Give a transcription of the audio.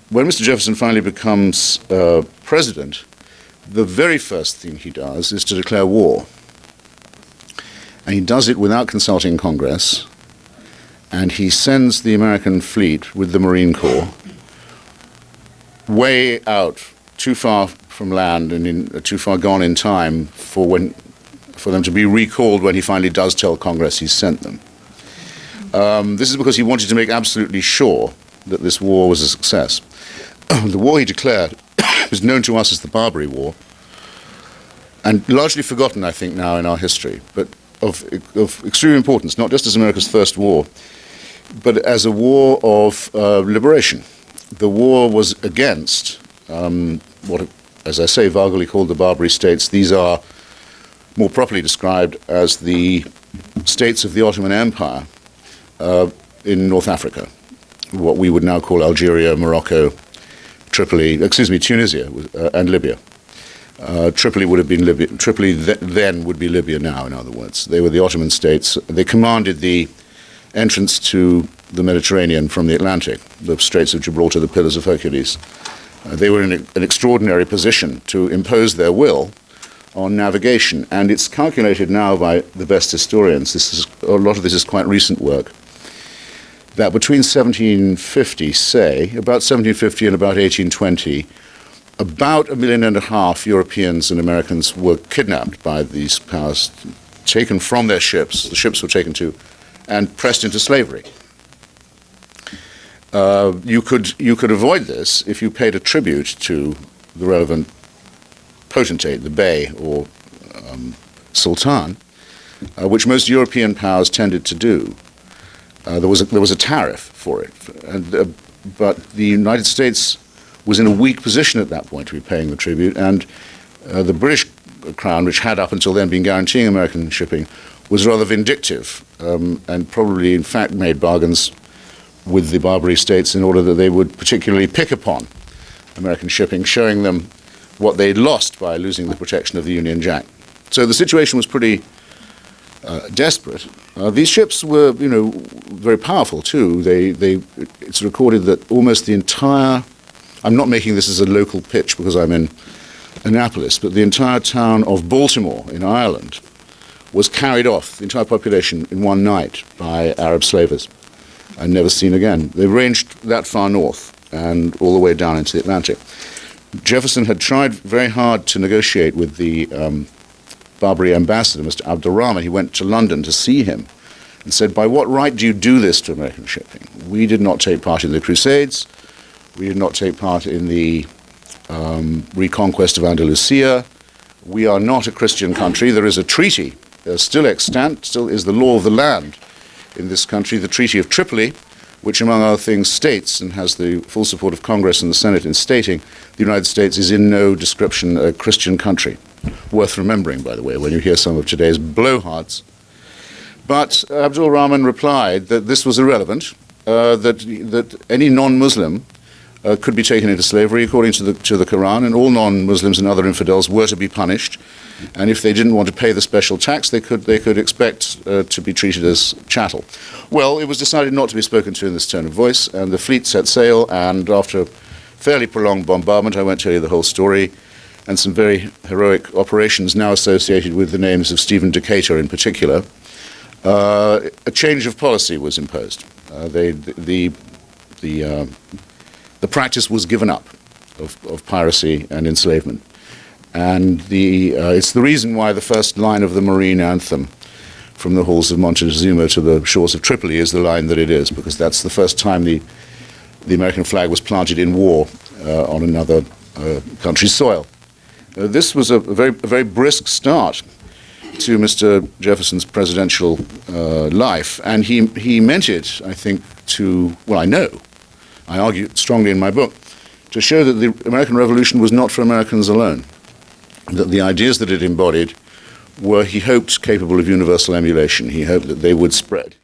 when Mr. Jefferson finally becomes president, the very first thing he does is to declare war. And he does it without consulting Congress, and he sends the American fleet with the Marine Corps way out, too far from land and too far gone in time for them to be recalled when he finally does tell Congress he's sent them. This is because he wanted to make absolutely sure that this war was a success. The war he declared was known to us as the Barbary War, and largely forgotten, I think, now in our history, but of extreme importance, not just as America's first war, but as a war of liberation. The war was against what, as I say, vulgarly called the Barbary States. These are more properly described as the states of the Ottoman Empire in North Africa, what we would now call Algeria, Morocco, Tunisia and Libya. Tripoli would have been Libya. Tripoli then would be Libya now, in other words. They were the Ottoman states. They commanded the entrance to the Mediterranean from the Atlantic, the Straits of Gibraltar, the Pillars of Hercules. They were in an extraordinary position to impose their will on navigation, and it's calculated now by the best historians, a lot of this is quite recent work, that between 1750, about 1750 and about 1820, about 1.5 million Europeans and Americans were kidnapped by these powers, taken from their ships, the ships were taken to, and pressed into slavery. You could avoid this if you paid a tribute to the relevant potentate, the bey or sultan, which most European powers tended to do. There was a tariff for it, but the United States was in a weak position at that point to be paying the tribute, and the British Crown, which had up until then been guaranteeing American shipping, was rather vindictive and probably in fact made bargains with the Barbary states in order that they would particularly pick upon American shipping, showing them what they'd lost by losing the protection of the Union Jack. So the situation was pretty desperate. These ships were, very powerful too. It's recorded that almost the entire, I'm not making this as a local pitch because I'm in Annapolis, but the entire town of Baltimore in Ireland was carried off, the entire population, in one night by Arab slavers and never seen again. They ranged that far north and all the way down into the Atlantic. Jefferson had tried very hard to negotiate with the Barbary ambassador, Mr. Abdurrahman. He went to London to see him and said, "By what right do you do this to American shipping? We did not take part in the Crusades. We did not take part in the reconquest of Andalusia. We are not a Christian country. There is a treaty still extant, still is the law of the land in this country, the Treaty of Tripoli, which among other things states, and has the full support of Congress and the Senate in stating, the United States is in no description a Christian country." Worth remembering, by the way, when you hear some of today's blowhards. But Abdul Rahman replied that this was irrelevant, that any non-Muslim could be taken into slavery according to the Quran, and all non-Muslims and other infidels were to be punished. And if they didn't want to pay the special tax, they could expect to be treated as chattel. Well, it was decided not to be spoken to in this tone of voice, and the fleet set sail, and after a fairly prolonged bombardment, I won't tell you the whole story, and some very heroic operations now associated with the names of Stephen Decatur in particular, a change of policy was imposed. The practice was given up of piracy and enslavement. And it's the reason why the first line of the Marine anthem from the halls of Montezuma to the shores of Tripoli is the line that it is, because that's the first time the American flag was planted in war on another country's soil. This was a very brisk start to Mr. Jefferson's presidential life, and he meant it, I think, I argue strongly in my book, to show that the American Revolution was not for Americans alone, that the ideas that it embodied were, he hoped, capable of universal emulation. He hoped that they would spread.